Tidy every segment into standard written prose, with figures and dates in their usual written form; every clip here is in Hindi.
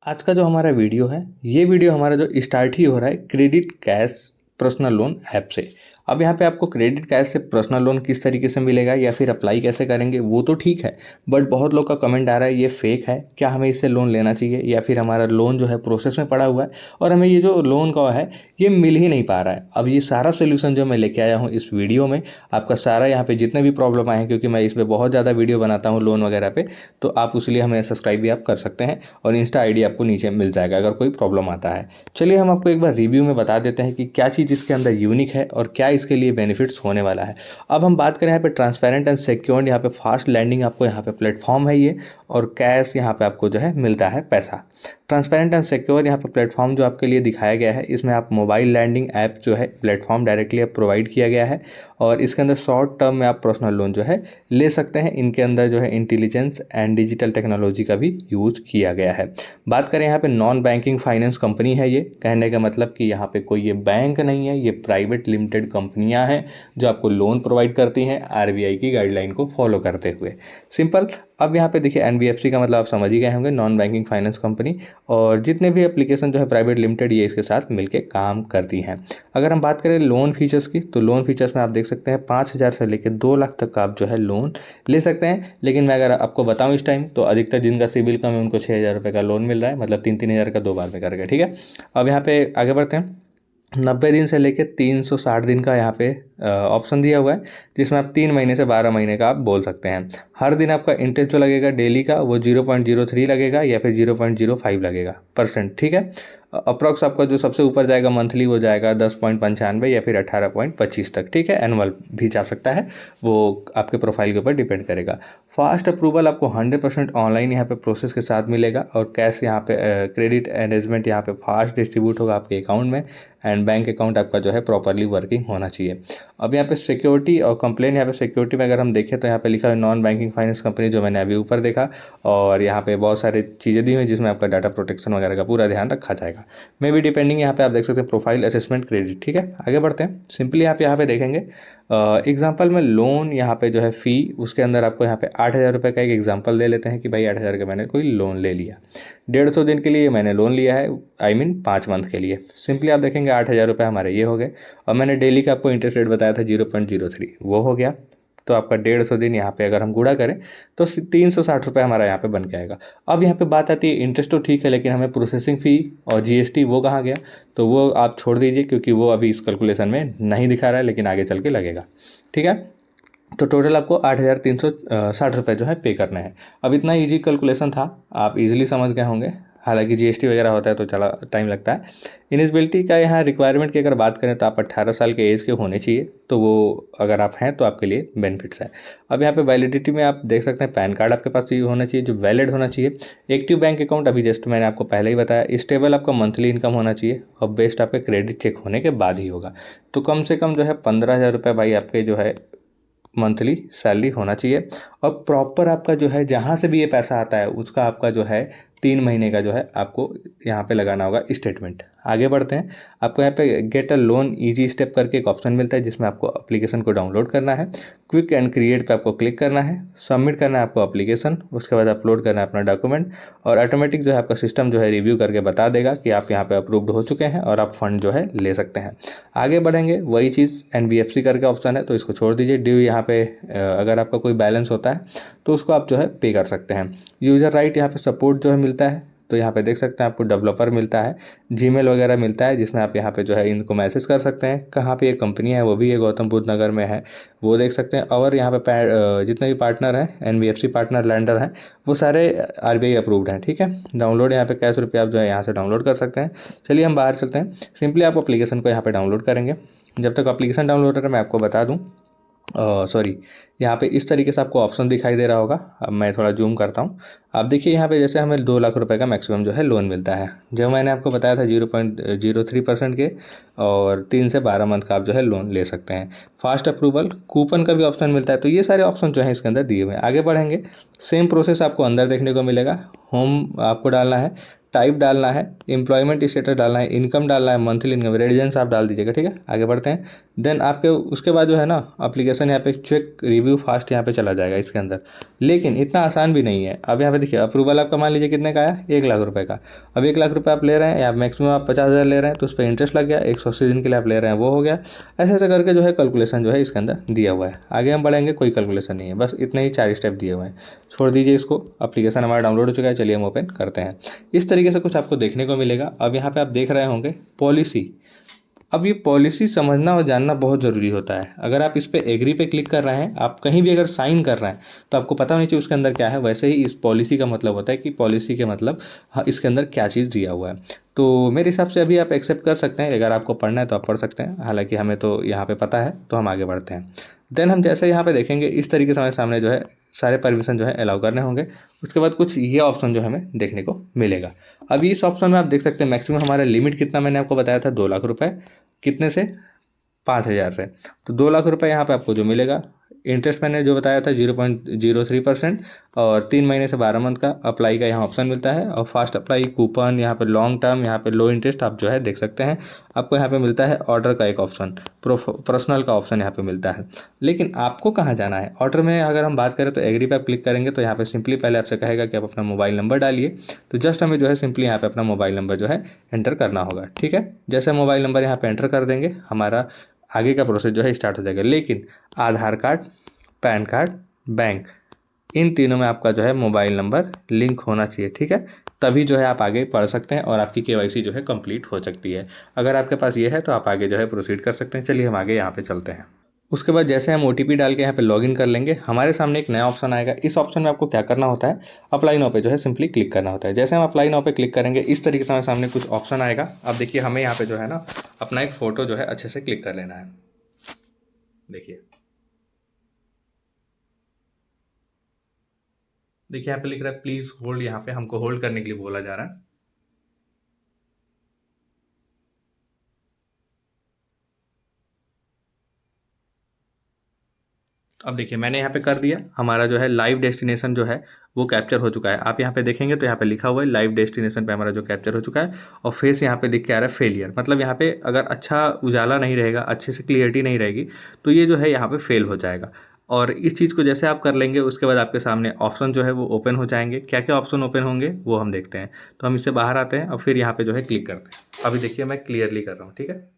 आज का जो हमारा वीडियो है, ये वीडियो हमारा जो स्टार्ट ही हो रहा है credit cash personal loan app से। अब यहाँ पे आपको क्रेडिट कैश से पर्सनल लोन किस तरीके से मिलेगा या फिर अप्लाई कैसे करेंगे वो तो ठीक है, बट बहुत लोग का कमेंट आ रहा है ये फेक है, क्या हमें इससे लोन लेना चाहिए या फिर हमारा लोन जो है प्रोसेस में पड़ा हुआ है और हमें ये जो लोन का है ये मिल ही नहीं पा रहा है। अब ये सारा सोल्यूशन जो मैं लेके आया हूँ इस वीडियो में, आपका सारा यहाँ पे जितने भी प्रॉब्लम आए हैं, क्योंकि मैं इस पर बहुत ज़्यादा वीडियो बनाता हूँ लोन वगैरह पे, तो आप उसलिए हमें सब्सक्राइब भी आप कर सकते हैं और इंस्टा आईडी आपको नीचे मिल जाएगा अगर कोई प्रॉब्लम आता है। चलिए हम आपको एक बार रिव्यू में बता देते हैं कि क्या चीज़ इसके अंदर यूनिक है और क्या इसके लिए बेनिफिट्स होने वाला है। अब हम बात करें यहाँ पे ट्रांसपेरेंट एंड सिक्योर्ड, यहाँ पे फास्ट लैंडिंग आपको यहाँ पे प्लेटफॉर्म है ये, और कैश यहाँ पे आपको जो है मिलता है पैसा। ट्रांसपेरेंट एंड सिक्योर यहाँ पे प्लेटफॉर्म जो आपके लिए दिखाया गया है, इसमें आप मोबाइल लैंडिंग ऐप जो है प्लेटफॉर्म डायरेक्टली आप प्रोवाइड किया गया है और इसके अंदर शॉर्ट टर्म में आप पर्सनल लोन जो है ले सकते हैं। इनके अंदर जो है इंटेलिजेंस एंड डिजिटल टेक्नोलॉजी का भी यूज़ किया गया है। बात करें यहाँ पे नॉन बैंकिंग फाइनेंस कंपनी है ये, कहने का मतलब कि यहाँ पे कोई ये बैंक नहीं है, ये प्राइवेट लिमिटेड कंपनियां हैं जो आपको लोन प्रोवाइड करती हैं आरबीआई की गाइडलाइन को फॉलो करते हुए। सिंपल। अब यहाँ पे देखिए एनबीएफसी का मतलब आप समझ ही गए होंगे, नॉन बैंकिंग फाइनेंस कंपनी, और जितने भी एप्लीकेशन जो है प्राइवेट लिमिटेड ये इसके साथ मिलके काम करती हैं। अगर हम बात करें लोन फीचर्स की, तो लोन फीचर्स में आप देख सकते हैं 5,000 से लेकर 2 लाख तक का आप जो है लोन ले सकते हैं। लेकिन मैं अगर आपको बताऊं इस टाइम, तो अधिकतर जिनका सिबिल कम है उनको 6,000 रुपये का लोन मिल रहा है, मतलब 3-3 हज़ार का 2 बार में करके। ठीक है, अब यहाँ पे आगे बढ़ते हैं। 90 दिन से लेकर 360 दिन का यहाँ पे ऑप्शन दिया हुआ है, जिसमें आप 3 महीने से 12 महीने का आप बोल सकते हैं। हर दिन आपका इंटरेस्ट जो लगेगा डेली का वो 0.03 लगेगा या फिर 0.05 लगेगा परसेंट। ठीक है, अप्रॉक्स आपका जो सबसे ऊपर जाएगा मंथली वो जाएगा 10.95 या फिर 18.25 तक। ठीक है, एनुअल भी जा सकता है, वो आपके प्रोफाइल के ऊपर डिपेंड करेगा। फास्ट अप्रूवल आपको 100% ऑनलाइन यहाँ पे प्रोसेस के साथ मिलेगा और कैश यहाँ पे क्रेडिट अरेंजमेंट यहाँ पे फास्ट डिस्ट्रीब्यूट होगा आपके अकाउंट में, एंड बैंक अकाउंट आपका जो है प्रॉपरली वर्किंग होना चाहिए। अब यहाँ पे सिक्योरिटी और कंप्लेन, यहाँ पे सिक्योरिटी में अगर हम देखें तो यहाँ पे लिखा है नॉन बैंकिंग फाइनेंस कंपनी, जो मैंने अभी ऊपर देखा, और यहाँ पे बहुत सारी चीज़ें दी हुई जिसमें आपका डाटा प्रोटेक्शन वगैरह का पूरा ध्यान रखा जाएगा। मे बी डिपेंडिंग, यहाँ पे आप देख सकते हैं प्रोफाइल असेसमेंट क्रेडिट। ठीक है, आगे बढ़ते हैं। सिंपली आप यहाँ पे देखेंगे एग्जाम्पल में लोन यहाँ पे जो है फ़ी, उसके अंदर आपको यहाँ पे 8,000 रुपये का एक एग्जाम्पल दे लेते हैं कि भाई 8,000 का मैंने कोई लोन ले लिया, 150 दिन के लिए मैंने लोन लिया है, आई मीन 5 मंथ के लिए। सिंपली आप देखेंगे 8,000 रुपये हमारे ये हो गए, और मैंने डेली का आपको इंटरेस्ट रेट बताया था 0.03, वो हो गया। तो आपका 150 दिन यहाँ पे अगर हम गुणा करें तो 360 रुपये हमारा यहाँ पे बन के आएगा। अब यहाँ पे बात आती है इंटरेस्ट, तो ठीक है, लेकिन हमें प्रोसेसिंग फ़ी और जीएसटी वो कहाँ गया, तो वो आप छोड़ दीजिए क्योंकि वो अभी इस कैलकुलेशन में नहीं दिखा रहा है, लेकिन आगे चल के लगेगा। ठीक है, तो टोटल आपको 8,360 रुपये जो है पे करने हैं। अब इतना इजी कैलकुलेशन था, आप इजीली समझ गए होंगे, हालांकि जीएसटी वगैरह होता है तो चला टाइम लगता है। इलिजिबिलिटी का यहाँ रिक्वायरमेंट की अगर बात करें तो आप 18 साल के एज के होने चाहिए, तो वो अगर आप हैं तो आपके लिए बेनिफिट्स है। अब यहाँ पे वैलिडिटी में आप देख सकते हैं पैन कार्ड आपके पास ये होना चाहिए जो वैलिड होना चाहिए, एक्टिव बैंक अकाउंट अभी जस्ट मैंने आपको पहले ही बताया, स्टेबल आपका मंथली इनकम होना चाहिए, और बेस्ट आपका क्रेडिट चेक होने के बाद ही होगा। तो कम से कम जो है 15,000 रुपये भाई आपके जो है मंथली सैलरी होना चाहिए, और प्रॉपर आपका जो है जहाँ से भी ये पैसा आता है उसका आपका जो है 3 महीने का जो है आपको यहाँ पे लगाना होगा स्टेटमेंट। आगे बढ़ते हैं। आपको यहाँ पे get a loan easy step करके एक ऑप्शन मिलता है जिसमें आपको एप्लीकेशन को डाउनलोड करना है, क्विक एंड क्रिएट पे आपको क्लिक करना है, सबमिट करना है आपको एप्लीकेशन, उसके बाद अपलोड करना है अपना डॉक्यूमेंट, और ऑटोमेटिक जो है आपका सिस्टम जो है रिव्यू करके बता देगा कि आप यहाँ पे अप्रूव्ड हो चुके हैं और आप फंड जो है ले सकते हैं। आगे बढ़ेंगे, वही चीज़ एनबीएफसी करके ऑप्शन है तो इसको छोड़ दीजिए। ड्यू यहाँ पे अगर आपका कोई बैलेंस होता है तो उसको आप जो है पे कर सकते हैं। यूज़र राइट यहाँ पे सपोर्ट जो है मिलता है, तो यहाँ पे देख सकते हैं आपको डेवलपर मिलता है, जीमेल वगैरह मिलता है जिसमें आप यहाँ पे जो है इनको मैसेज कर सकते हैं। कहाँ पे ये कंपनी है वो भी ये गौतम बुद्ध नगर में है, वो देख सकते हैं। और यहाँ पे जितने भी पार्टनर हैं एनबीएफसी पार्टनर लैंडर हैं वो सारे आरबीआई अप्रूव्ड हैं। ठीक है, डाउनलोड यहाँ पे कैश रुपये आप जो है यहाँ से डाउनलोड कर सकते हैं। चलिए हम बाहर चलते हैं। सिंपली आप एप्लीकेशन को यहाँ पर डाउनलोड करेंगे। जब तक एप्लीकेशन डाउनलोड है मैं आपको बता दूँ, सॉरी, यहाँ पे इस तरीके से आपको ऑप्शन दिखाई दे रहा होगा। अब मैं थोड़ा जूम करता हूँ। आप देखिए यहाँ पे जैसे हमें 2 लाख रुपए का मैक्सिमम जो है लोन मिलता है, जो मैंने आपको बताया था 0.03% के, और 3 से 12 मंथ का आप जो है लोन ले सकते हैं। फास्ट अप्रूवल, कूपन का भी ऑप्शन मिलता है। तो ये सारे ऑप्शन जो हैं इसके अंदर दिए हुए हैं। आगे बढ़ेंगे, सेम प्रोसेस आपको अंदर देखने को मिलेगा। होम आपको डालना है, टाइप डालना है, एम्प्लॉयमेंट स्टेटस डालना है, इनकम डालना है, मंथली इनकम, रेजिडेंस आप डाल दीजिएगा, ठीक है। आगे बढ़ते हैं। देन आपके उसके बाद जो है ना एप्लीकेशन यहाँ पे चेक रिव्यू फास्ट यहाँ पे चला जाएगा इसके अंदर। लेकिन इतना आसान भी नहीं है। अब यहाँ पे देखिए अप्रूवल आपका मान लीजिए कितने का आया, 1 लाख रुपए का। अब 1 लाख रुपए आप ले रहे हैं या मैक्सिमम आप 50,000 ले रहे हैं तो उस पर इंटरेस्ट लग गया, 180 दिन के लिए आप ले रहे हैं वो हो गया। ऐसे ऐसे करके जो है कैलकुलेशन जो है इसके अंदर दिया हुआ है। आगे हम बढ़ेंगे, कोई कैलकुलेशन नहीं है, बस इतने ही 4 स्टेप दिए हुए हैं। छोड़ दीजिए इसको, एप्लीकेशन हमारा डाउनलोड हो चुका है, चलिए हम ओपन करते हैं। इस तरीके से कुछ आपको देखने को मिलेगा। अब यहाँ पे आप देख रहे होंगे पॉलिसी। अब ये पॉलिसी समझना और जानना बहुत ज़रूरी होता है। अगर आप इस पे एग्री पे क्लिक कर रहे हैं, आप कहीं भी अगर साइन कर रहे हैं तो आपको पता होना चाहिए उसके अंदर क्या है। वैसे ही इस पॉलिसी का मतलब होता है कि पॉलिसी के मतलब हाँ इसके अंदर क्या चीज़ दिया हुआ है। तो मेरे हिसाब से अभी आप एक्सेप्ट कर सकते हैं। अगर आपको पढ़ना है तो आप पढ़ सकते हैं, हालांकि हमें तो यहाँ पे पता है, तो हम आगे बढ़ते हैं। देन हम जैसे यहाँ पे देखेंगे इस तरीके से हमारे सामने जो है सारे परमिशन जो है अलाउ करने होंगे। उसके बाद कुछ ये ऑप्शन जो हमें देखने को मिलेगा। अभी इस ऑप्शन में आप देख सकते हैं मैक्सिमम हमारा लिमिट कितना, मैंने आपको बताया था 2 लाख रुपए। कितने से, 5,000 से। तो 2 लाख रुपए यहाँ पे आपको जो मिलेगा, इंटरेस्ट मैंने जो बताया था 0.03%, और 3 महीने से 12 मंथ का अप्लाई का यहाँ ऑप्शन मिलता है। और फास्ट अप्लाई, कूपन, यहाँ पे लॉन्ग टर्म, यहाँ पे लो इंटरेस्ट आप जो है देख सकते हैं। आपको यहाँ पे मिलता है ऑर्डर का एक ऑप्शन, पर्सनल का ऑप्शन यहाँ पे मिलता है। लेकिन आपको कहाँ जाना है ऑर्डर में, अगर हम बात करें तो एग्री पे आप क्लिक करेंगे तो यहाँ पे सिंपली पहले आपसे कहेगा कि आप अपना मोबाइल नंबर डालिए। तो जस्ट हमें जो है सिंपली यहाँ पे अपना मोबाइल नंबर जो है एंटर करना होगा, ठीक है। जैसे मोबाइल नंबर यहाँ पे एंटर कर देंगे, हमारा आगे का प्रोसेस जो है स्टार्ट हो जाएगा। लेकिन आधार कार्ड, पैन कार्ड, बैंक, इन तीनों में आपका जो है मोबाइल नंबर लिंक होना चाहिए, ठीक है। तभी जो है आप आगे पढ़ सकते हैं और आपकी केवाईसी जो है कंप्लीट हो सकती है। अगर आपके पास ये है तो आप आगे जो है प्रोसीड कर सकते हैं। चलिए हम आगे यहाँ पे चलते हैं। उसके बाद जैसे हम OTP डाल के यहाँ पे लॉगिन कर लेंगे, हमारे सामने एक नया ऑप्शन आएगा। इस ऑप्शन में आपको क्या करना होता है, अप्लाई नाउ पे जो है सिंपली क्लिक करना होता है। जैसे हम अप्लाई नाउ पे क्लिक करेंगे इस तरीके से हमारे सामने कुछ ऑप्शन आएगा। अब देखिए हमें यहाँ पे जो है ना अपना एक फ़ोटो जो है अच्छे से क्लिक कर लेना है। देखिए यहाँ पे लिख रहा है प्लीज़ होल्ड, यहाँ पे हमको होल्ड करने के लिए बोला जा रहा है। अब देखिए मैंने यहाँ पे कर दिया, हमारा जो है लाइव डेस्टिनेशन जो है वो कैप्चर हो चुका है। आप यहाँ पे देखेंगे तो यहाँ पे लिखा हुआ है लाइव डेस्टिनेशन पे हमारा जो कैप्चर हो चुका है। और फेस यहाँ पे लिख के आ रहा है फेलियर, मतलब यहाँ पे अगर अच्छा उजाला नहीं रहेगा, अच्छे से क्लियरिटी नहीं रहेगी तो ये जो है यहाँ पे फेल हो जाएगा। और इस चीज़ को जैसे आप कर लेंगे उसके बाद आपके सामने ऑप्शन जो है वो ओपन हो जाएंगे। क्या क्या ऑप्शन ओपन होंगे वो हम देखते हैं। तो हम इससे बाहर आते हैं और फिर यहाँ पे जो है क्लिक करते हैं। अभी देखिए मैं क्लियरली कर रहा हूँ, ठीक है।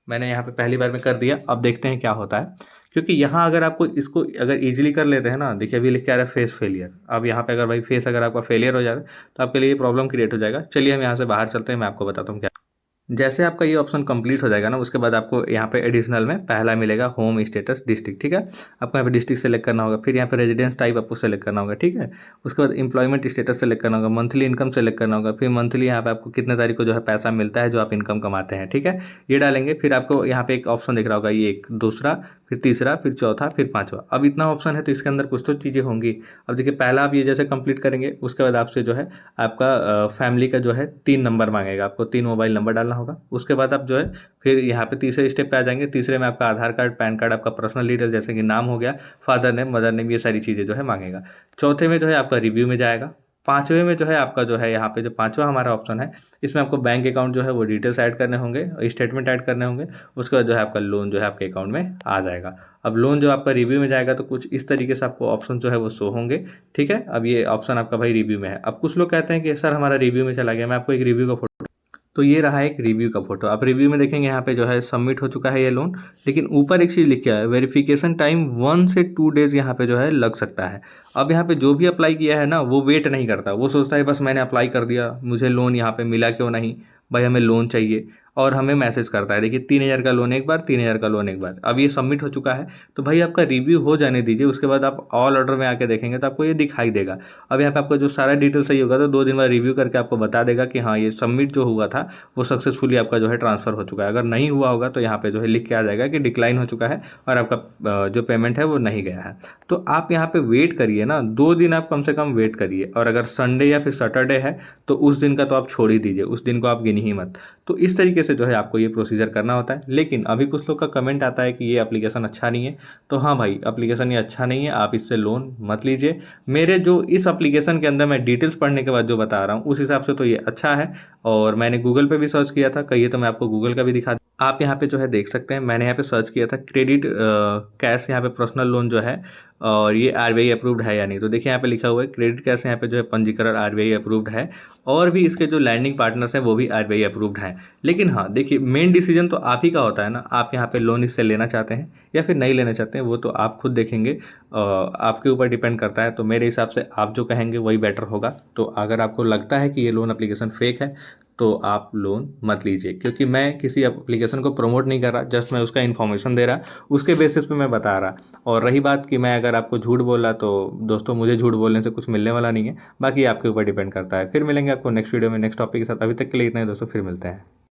मैंने यहाँ पे पहली बार में कर दिया। अब देखते हैं क्या होता है, क्योंकि यहाँ अगर आपको इसको अगर इजीली कर लेते हैं ना, देखिए अभी लिख के आ रहा है फेस फेलियर। अब यहाँ पे अगर भाई फेस अगर आपका फेलियर हो जाए तो आपके लिए प्रॉब्लम क्रिएट हो जाएगा। चलिए हम यहाँ से बाहर चलते हैं, मैं आपको बताता हूँ क्या। जैसे आपका ये ऑप्शन कंप्लीट हो जाएगा ना, उसके बाद आपको यहाँ पे एडिशनल में पहला मिलेगा होम स्टेटस डिस्ट्रिक्ट, ठीक है। आपको यहाँ पे डिस्ट्रिक्ट सेलेक्ट करना होगा, फिर यहाँ पे रेजिडेंस टाइप आपको सेलेक्ट करना होगा, ठीक है। उसके बाद एम्प्लॉयमेंट स्टेटस सेलेक्ट करना होगा, मंथली इनकम सेलेक्ट करना होगा, फिर मंथली यहाँ पे आपको कितने तारीख को जो है पैसा मिलता है जो आप इनकम कमाते हैं, ठीक है, ये डालेंगे। फिर आपको यहाँ पे एक ऑप्शन दिख रहा होगा, ये एक, दूसरा, फिर तीसरा, फिर चौथा, फिर पाँचवा। अब इतना ऑप्शन है तो इसके अंदर कुछ तो चीज़ें होंगी। अब देखिए पहला आप ये जैसे कंप्लीट करेंगे उसके बाद आपसे जो है आपका फैमिली का जो है 3 नंबर मांगेगा, आपको 3 मोबाइल नंबर डालना होगा। उसके बाद आप जो है फिर यहाँ पे तीसरे स्टेप पे आ जाएंगे। तीसरे में आपका आधार कार्ड, पैन कार्ड, आपका पर्सनल डिटेल जैसे कि नाम हो गया, फादर नेम, मदर नेम, ये सारी चीज़ें जो है मांगेगा। चौथे में जो है आपका रिव्यू में जाएगा। पाँचवें में जो है आपका जो है यहाँ पे जो पाँचवा हमारा ऑप्शन है, इसमें आपको बैंक अकाउंट जो है वो डिटेल्स ऐड करने होंगे, स्टेटमेंट ऐड करने होंगे। उसके बाद जो है आपका लोन जो है आपके अकाउंट में आ जाएगा। अब लोन जो आपका रिव्यू में जाएगा तो कुछ इस तरीके से आपको ऑप्शन जो है वो शो होंगे, ठीक है। अब ये ऑप्शन आपका भाई रिव्यू में है। अब कुछ लोग कहते हैं कि सर हमारा रिव्यू में चला गया, मैं आपको एक रिव्यू का फोटो, तो ये रहा एक रिव्यू का फोटो। आप रिव्यू में देखेंगे यहाँ पे जो है सबमिट हो चुका है ये लोन। लेकिन ऊपर एक चीज़ लिखा है वेरिफिकेशन टाइम 1 से 2 डेज़ यहाँ पे जो है लग सकता है। अब यहाँ पे जो भी अप्लाई किया है ना वो वेट नहीं करता, वो सोचता है बस मैंने अप्लाई कर दिया, मुझे लोन यहाँ पे मिला क्यों नहीं, भाई हमें लोन चाहिए। और हमें मैसेज करता है, देखिए 3,000 का लोन एक बार, 3,000 का लोन एक बार। अब ये सबमिट हो चुका है तो भाई आपका रिव्यू हो जाने दीजिए। उसके बाद आप ऑल ऑर्डर में आके देखेंगे तो आपको ये दिखाई देगा। अब यहाँ पे आपको जो सारा डिटेल सही होगा तो 2 दिन बाद रिव्यू करके आपको बता देगा कि हाँ ये सबमिट जो हुआ था वो सक्सेसफुली आपका जो है ट्रांसफ़र हो चुका है। अगर नहीं हुआ होगा तो यहाँ पे जो है लिख के आ जाएगा कि डिक्लाइन हो चुका है और आपका जो पेमेंट है वो नहीं गया है। तो आप यहाँ पे वेट करिए ना, 2 दिन आप कम से कम वेट करिए। और अगर संडे या फिर सैटरडे है तो उस दिन का तो आप छोड़ ही दीजिए, उस दिन को आप गिनी ही मत। तो इस तरीके से से जो है आपको ये प्रोसीजर करना होता है। लेकिन अभी कुछ लोग का कमेंट आता है कि ये एप्लीकेशन अच्छा नहीं है, तो हाँ भाई, एप्लीकेशन ये अच्छा नहीं है, आप इससे लोन मत लीजिए। मेरे जो इस एप्लीकेशन के अंदर मैं डिटेल्स पढ़ने के बाद जो बता रहा हूँ उस हिसाब से तो ये अच्छा है, और मैंने गूगल पे भी सर्च किया था। कहिए तो मैं आपको गूगल का भी दिखा, आप यहाँ पे जो है देख सकते हैं, मैंने यहाँ पे सर्च किया था क्रेडिट कैश यहाँ पे पर्सनल लोन जो है, और ये आरबीआई अप्रूव्ड है या नहीं। तो देखिए यहाँ पे लिखा हुआ है क्रेडिट कैश यहाँ पे जो है पंजीकरण आरबीआई अप्रूव्ड है, और भी इसके जो लैंडिंग पार्टनर्स हैं वो भी आरबीआई अप्रूव्ड हैं। लेकिन हाँ देखिए, मेन डिसीजन तो आप ही का होता है ना, आप यहाँ पे लोन इससे लेना चाहते हैं या फिर नहीं लेना चाहते हैं, वो तो आप खुद देखेंगे, आपके ऊपर डिपेंड करता है। तो मेरे हिसाब से आप जो कहेंगे वही बेटर होगा। तो अगर आपको लगता है कि ये लोन एप्लीकेशन फेक है तो आप लोन मत लीजिए, क्योंकि मैं किसी एप्लीकेशन को प्रमोट नहीं कर रहा, जस्ट मैं उसका इन्फॉर्मेशन दे रहा, उसके बेसिस पे मैं बता रहा। और रही बात कि मैं अगर आपको झूठ बोला, तो दोस्तों मुझे झूठ बोलने से कुछ मिलने वाला नहीं है, बाकी आपके ऊपर डिपेंड करता है। फिर मिलेंगे आपको नेक्स्ट वीडियो में नेक्स्ट टॉपिक के साथ। अभी तक के लिए इतना ही दोस्तों, फिर मिलते हैं।